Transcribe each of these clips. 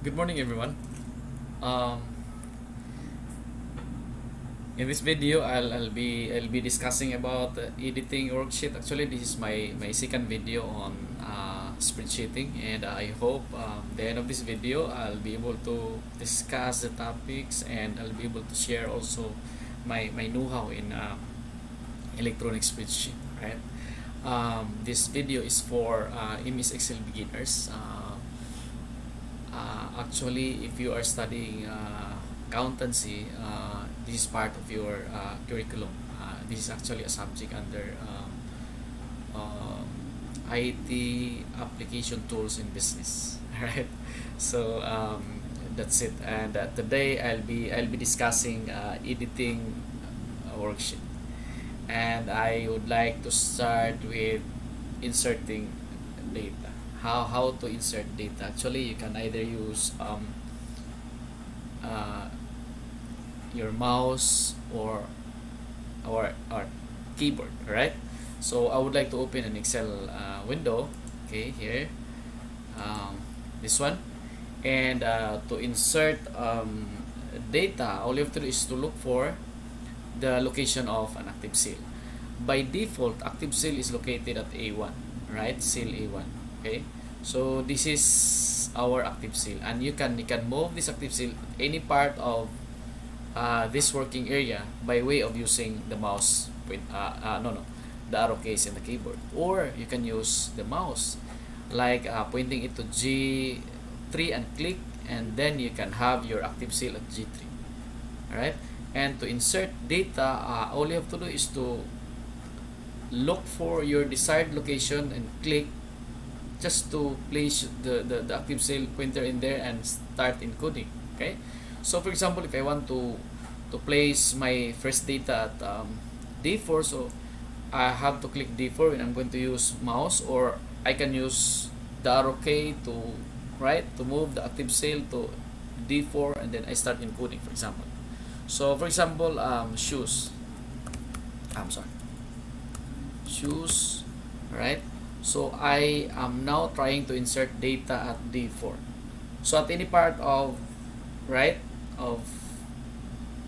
Good morning, everyone. Um, in this video, I'll be discussing about editing worksheet. Actually, this is my second video on spreadsheeting, and I hope the end of this video I'll be able to discuss the topics, and I'll be able to share also my know-how in electronic spreadsheet. Right. This video is for MS Excel beginners. Actually, if you are studying accountancy, this is part of your curriculum. This is actually a subject under IT application tools in business. Right. So that's it. And today I'll be discussing editing a worksheet, and I would like to start with inserting data. How to insert data. Actually, you can either use your mouse or keyboard. Right. So I would like to open an Excel window. Okay, here, this one, and to insert data, all you have to do is to look for the location of an active cell. By default, active cell is located at A1, right? Cell A1. Okay, so this is our active cell, and you can move this active cell any part of this working area by way of using the mouse with the arrow keys in the keyboard, or you can use the mouse like pointing it to G3 and click, and then you can have your active cell at G3. Alright, and to insert data, all you have to do is to look for your desired location and click, just to place the active cell pointer in there and start encoding. Okay, so for example, if I want to place my first data at D4, so I have to click D4 when I'm going to use mouse, or I can use the arrow key to move the active cell to D4, and then I start encoding, for example. So for example, shoes. Shoes, right? So I am now trying to insert data at D4. So at any part of of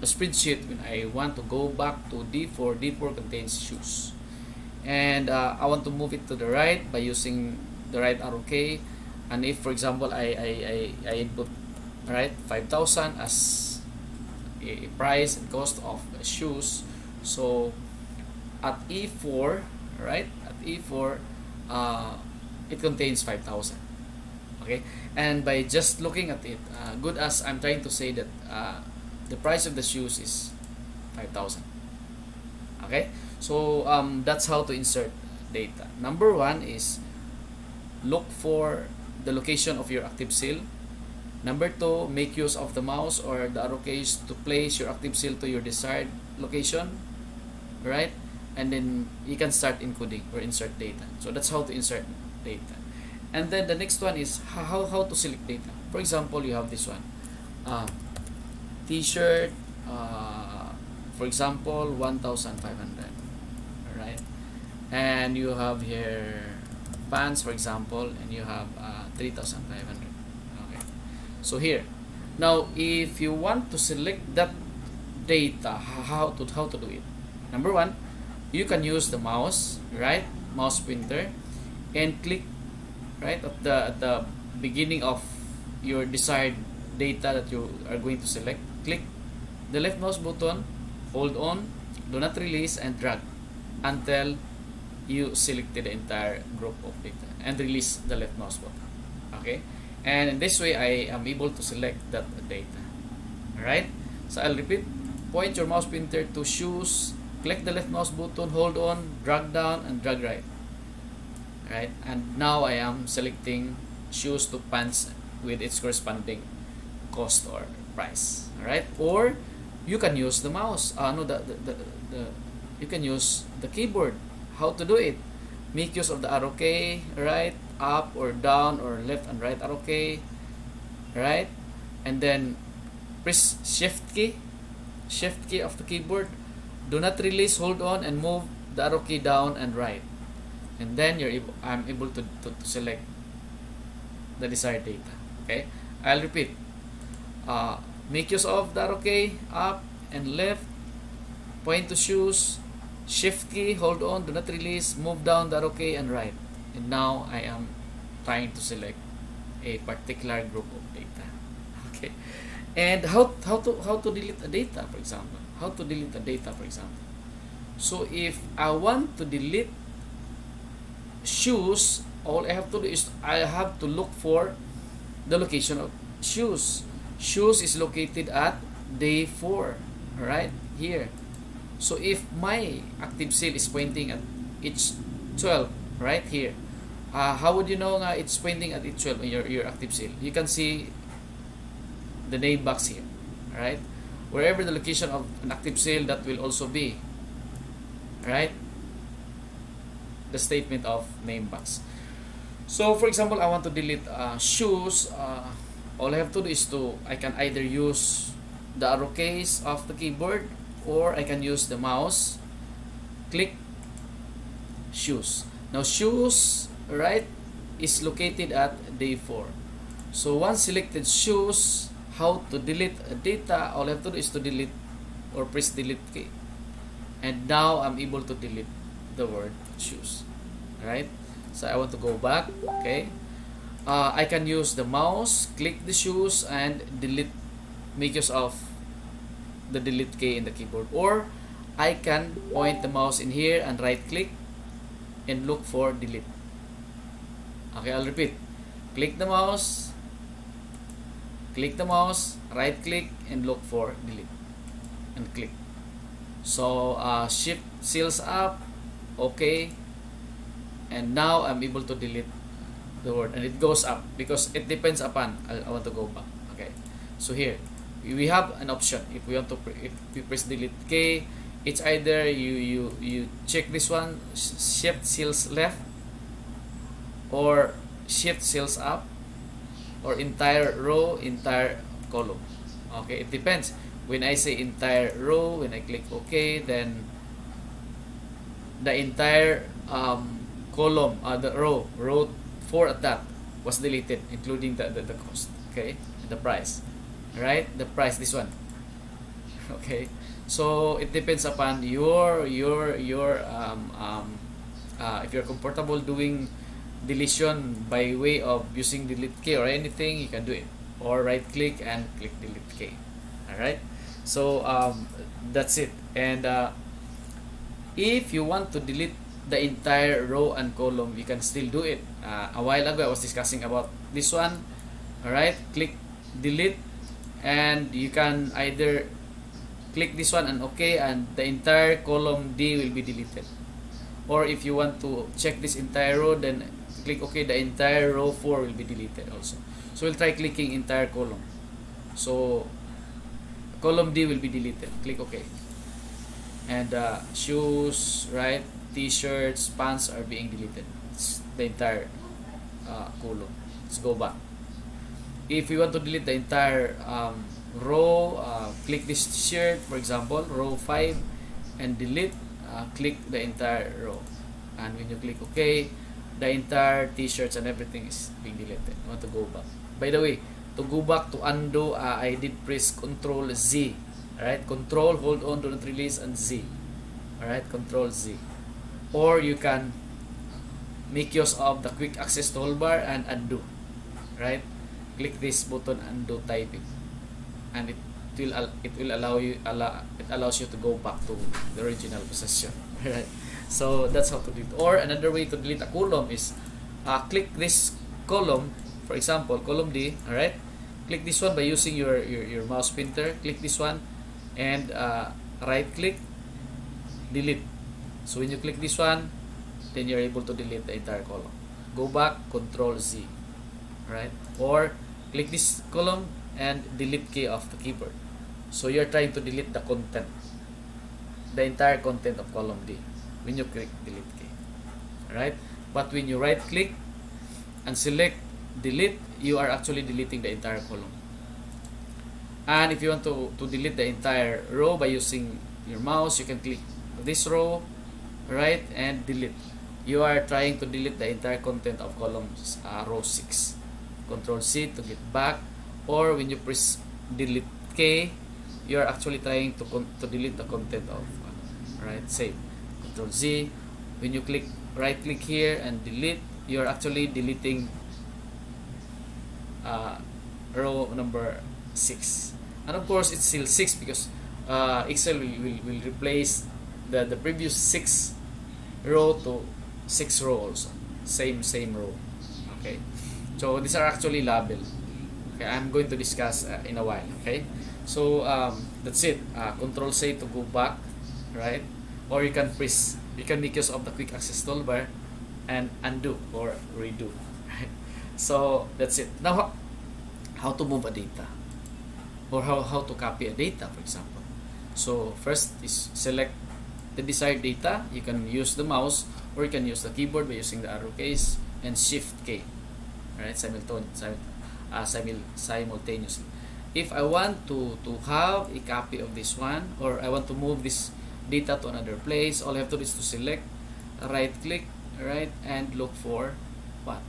the spreadsheet, when I want to go back to D4, D4 contains shoes, and I want to move it to the right by using the right arrow key. And if, for example, I input 5,000 as a price and cost of shoes, so at E4, at E4, it contains 5,000. Okay, and by just looking at it, good as I'm trying to say that the price of the shoes is 5,000. Okay, so that's how to insert data. Number one is look for the location of your active cell. Number two, make use of the mouse or the arrow keys to place your active cell to your desired location, right? And then you can start encoding or insert data. So that's how to insert data. And then the next one is how to select data. For example, you have this one, t-shirt, for example, 1,500, right? And you have here pants, for example, and you have 3,500. Okay, so here, now if you want to select that data, how to do it? Number one, you can use the mouse, mouse pointer, and click at the beginning of your desired data that you are going to select. Click the left mouse button, hold on, do not release, and drag until you selected the entire group of data, and release the left mouse button. Okay, and in this way I am able to select that data. Alright, so I'll repeat: point your mouse pointer to shoes, click the left mouse button, hold on, drag down, and drag right. And now I am selecting shoes to pants with its corresponding cost or price. Alright, or you can use the mouse. You can use the keyboard. How to do it? Make use of the arrow key, up or down, or left and right arrow key, and then press shift key of the keyboard. Do not release, hold on, and move the arrow key down and right, and then I'm able to select the desired data. Okay, I'll repeat. Make use of the arrow key, up and left, point to shoes, shift key, hold on, do not release, move down the arrow key and right. And now I am trying to select a particular group of data. Okay. And how to delete a data, for example. How to delete a data, for example. So if I want to delete shoes, all I have to do is I have to look for the location of shoes. Shoes is located at day 4, right here. So if my active cell is pointing at each 12, right here, how would you know it's pointing at each 12 in your active cell? You can see the name box here, right? Wherever the location of an active cell, that will also be, right, the statement of name box. So for example, I want to delete shoes. All I have to do is I can either use the arrow keys of the keyboard, or I can use the mouse, click shoes. Now shoes, right, is located at day 4. So once selected shoes, how to delete a data, all I have to do is to delete or press delete key. And now I'm able to delete the word shoes, right? So I want to go back, okay? I can use the mouse, click the shoes and delete, make use of the delete key in the keyboard, or I can point the mouse in here and right click and look for delete. Okay, I'll repeat. Click the mouse, right click and look for delete and click. So shift cells up, okay, and now I'm able to delete the word, and it goes up because it depends upon I want to go back. Okay, so here we have an option. If we want to if we press delete key, it's either you check this one, shift cells left, or shift cells up, or entire row, entire column. Okay, it depends. When I say entire row, when I click OK, then the entire column, the row 4 at that was deleted, including the cost. Okay, the price, right? The price, this one. Okay, so it depends upon your if you're comfortable doing deletion by way of using delete key or anything, you can do it, or right click and click delete key. All right, so that's it. And if you want to delete the entire row and column, you can still do it. A while ago I was discussing about this one. All right, click delete, and you can either click this one and OK, and the entire column D will be deleted. Or if you want to check this entire row, then click OK, the entire row 4 will be deleted also. So we'll try clicking entire column. So column D will be deleted. Click OK. And shoes, right, t-shirts, pants are being deleted. It's the entire column. Let's go back. If we want to delete the entire row, click this shirt, for example, row 5, and delete. Click the entire row, and when you click OK, the entire t-shirts and everything is being deleted. I want to go back. By the way, to go back, to undo, I did press Control Z. Alright, Control, hold on, do not release, and Z. Alright, Control Z. Or you can make use of the quick access toolbar and undo. Right, click this button, undo typing, and it will allow you it allows you to go back to the original position. Right, so that's how to delete. Or another way to delete a column is click this column, for example column D. All right, click this one by using your mouse pointer. Click this one and right click, delete. So when you click this one, then you're able to delete the entire column. Go back, Control Z. Right, or click this column and delete key of the keyboard. So you're trying to delete the content, the entire content of column D when you click delete key. Alright, but when you right click and select delete, you are actually deleting the entire column. And if you want to delete the entire row by using your mouse, you can click this row, right, and delete. You are trying to delete the entire content of column row 6. Control C to get back, or when you press delete K, you are actually trying to delete the content of right, save. Control Z. When you click right click here and delete, you are actually deleting row number 6. And of course it's still 6 because Excel will replace the previous 6 row to 6 row also, same row. Okay, so these are actually labeled. Okay, I'm going to discuss in a while. Okay, so that's it. Control C to go back, right? Or you can make use of the quick access toolbar and undo or redo, right? So that's it. Now how to move a data, or how to copy a data, for example. So first is select the desired data. You can use the mouse or you can use the keyboard by using the arrow keys and shift K, right? Simultaneously. If I want to have a copy of this one, or I want to move this data to another place, all I have to do is to select, right click, right, and look for what?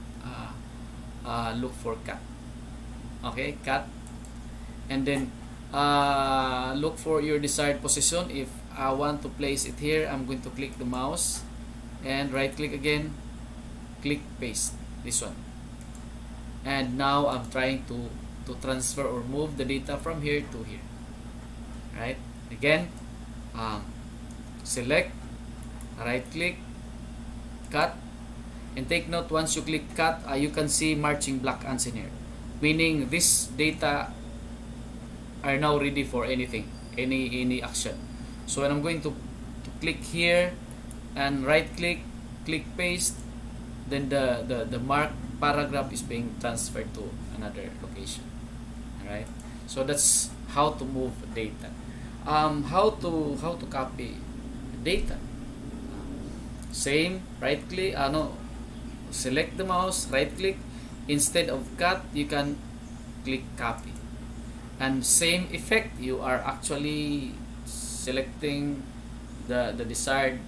Look for cut. Okay, cut, and then look for your desired position. If I want to place it here, I'm going to click the mouse and right click again, click paste, this one. And now I'm trying to transfer or move the data from here to here, right? Again, select, right click, cut, and take note, once you click cut, you can see marching black ants in here, meaning this data are now ready for anything, any action. So when I'm going to click here and right click, click paste, then the marked paragraph is being transferred to another location. Alright, so that's how to move data. How to copy data. Same, right click, select the mouse, right click, instead of cut you can click copy, and same effect, you are actually selecting the desired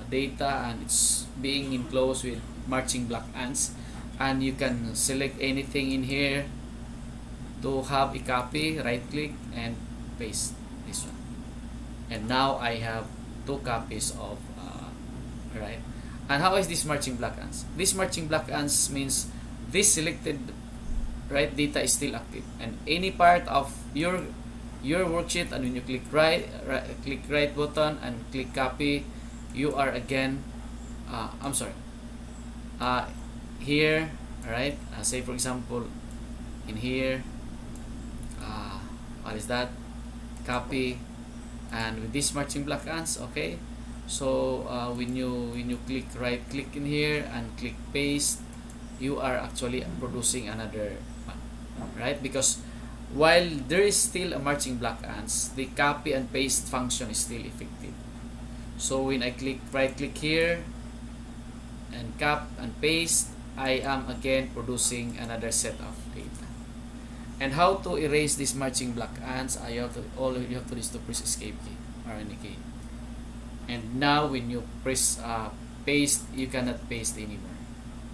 data, and it's being enclosed with marching black ants, and you can select anything in here to have a copy, right click and paste this one, and now I have 2 copies of right. And how is this marching black ants? This marching black ants means this selected right data is still active, and any part of your worksheet, and when you click right button and click copy, you are again here, right? Say for example in here, what is that? Copy, and with this marching black ants. Okay, so when you click right click in here and click paste, you are actually producing another one, right? Because while there is still a marching black ants, the copy and paste function is still effective. So when I click right click here and copy and paste, I am again producing another set of data. And how to erase this marching black ants? All you have to do is to press escape key or any key. And now when you press paste, you cannot paste anymore,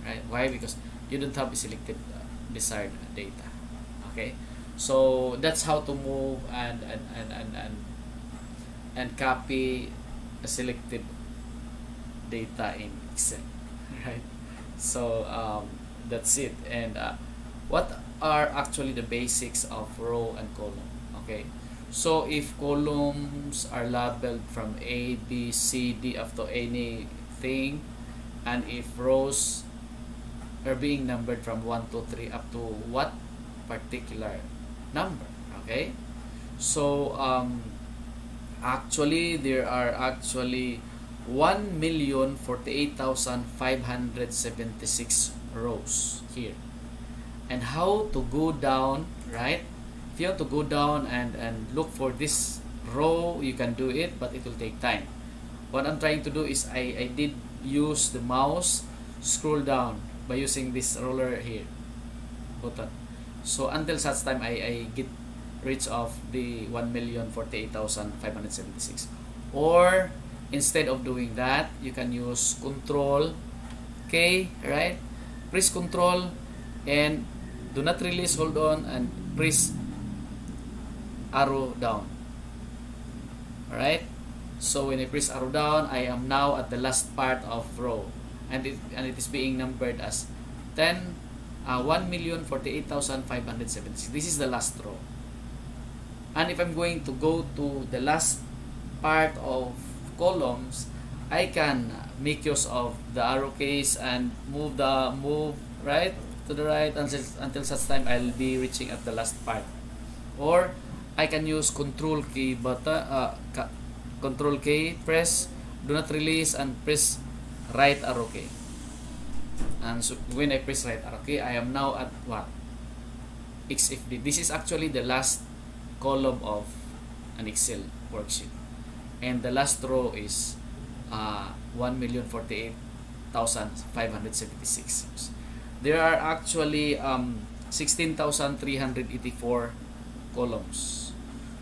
right? Why? Because you don't have selected desired data. Okay, so that's how to move and copy a selected data in Excel, right? So that's it. And what are actually the basics of row and column? Okay, so if columns are labeled from A, B, C, D up to anything, and if rows are being numbered from 1 to 3 up to what particular number, okay? So actually there are actually 1,048,576 rows here. And how to go down, right? If you have to go down and look for this row, you can do it, but it will take time. What I'm trying to do is I did use the mouse scroll down by using this roller here button. So until such time I get rid of the 1,048,576. Or instead of doing that, you can use Control K, right? Press Control and do not release, hold on, and press arrow down. Alright, so when I press arrow down, I am now at the last part of row, and it is being numbered as 1,048,576. This is the last row. And if I'm going to go to the last part of columns, I can make use of the arrow keys and move right to the right until such time I'll be reaching at the last part. Or I can use control key button, control key, press do not release, and press right arrow key. And so when I press right arrow key, I am now at what? XFD. This is actually the last column of an Excel worksheet, and the last row is 1,048,576. There are actually 16,384 columns.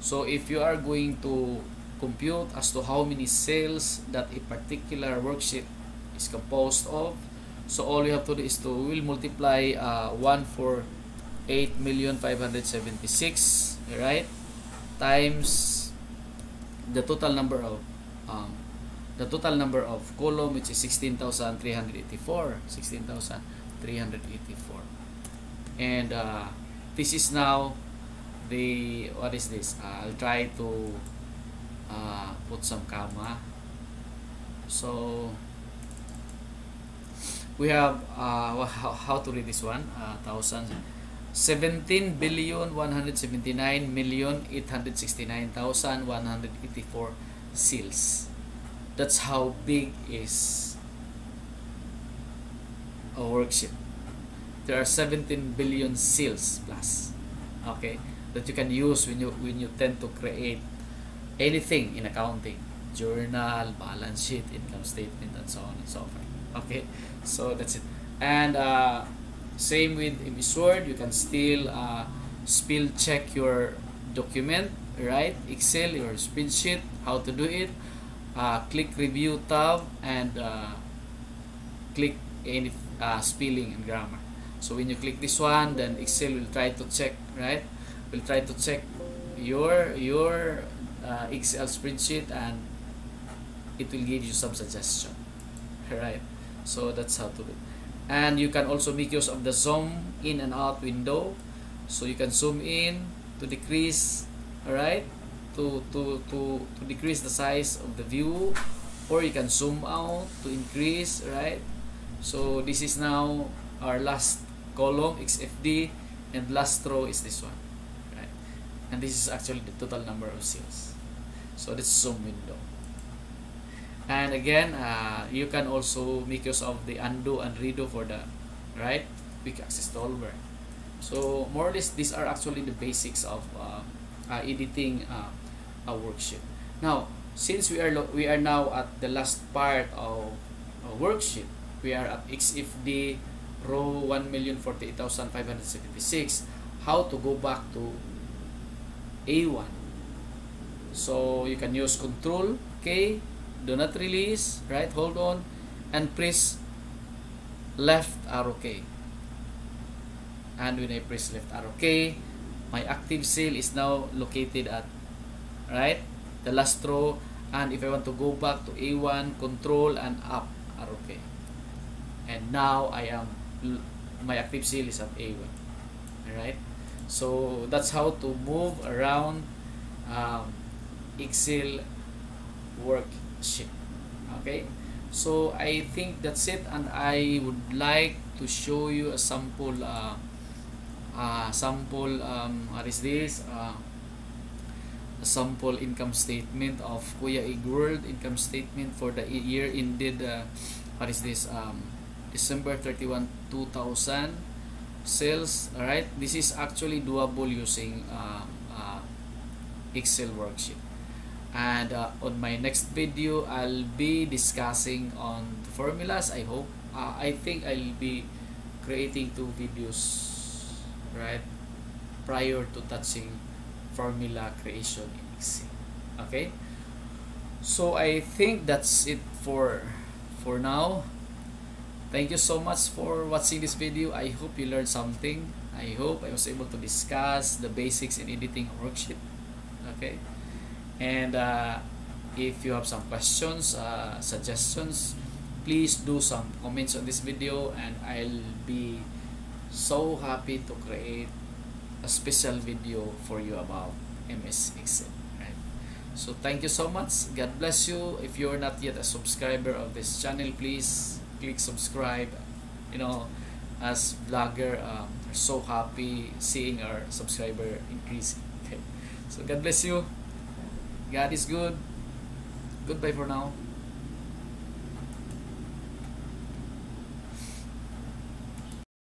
So if you are going to compute as to how many cells that a particular worksheet is composed of, so all you have to do is to multiply 148,576, right, times the total number of column, which is 16,384, and this is now the, what is this? I'll try to put some comma. So we have how to read this one? 17,179,869,184 cells. That's how big is a worksheet. There are 17 billion cells plus, okay, that you can use when you tend to create anything in accounting: journal, balance sheet, income statement, and so on and so forth. Okay, so that's it. And same with MS Word, you can still spell check your document, right? Excel, your spreadsheet, how to do it. Click review tab and click any spelling and grammar. So when you click this one, then Excel will try to check, right? Will try to check your Excel spreadsheet, and it will give you some suggestion, right? So that's how to do it. And you can also make use of the zoom in and out window, so you can zoom in to decrease, alright, to decrease the size of the view, or you can zoom out to increase, right? So this is now our last column, XFD, and last row is this one, right? And this is actually the total number of cells. So this zoom window. And again, you can also make use of the undo and redo for the right quick access toolbar. So more or less, these are actually the basics of editing a worksheet. Now, since we are now at the last part of a worksheet, we are at XFD row 1,048,576. How to go back to A1? So you can use Control K, do not release, right, hold on, and press left arrow key. And when I press left arrow key, my active cell is now located at, right, the last row. And if I want to go back to A1, Control and up arrow key, and now my active cell is at A1. Alright, so that's how to move around Excel worksheet. Okay, so I think that's it, and I would like to show you a sample what is this, a sample income statement of kuyaeggworld income statement for the year ended what is this, December 31, 2000 sales. Alright, this is actually doable using Excel worksheet. And on my next video, I'll be discussing on the formulas. I hope I think I'll be creating 2 videos, right, prior to touching formula creation in Excel. Okay, so I think that's it for now. Thank you so much for watching this video. I hope you learned something. I hope I was able to discuss the basics in editing a worksheet. Okay, and if you have some questions, suggestions, please do some comments on this video, and I'll be so happy to create a special video for you about MS Excel. Right? So thank you so much. God bless you. If you're not yet a subscriber of this channel, please click subscribe. You know, as vlogger, we're so happy seeing our subscriber increasing. Okay, so God bless you. God is good. Goodbye for now.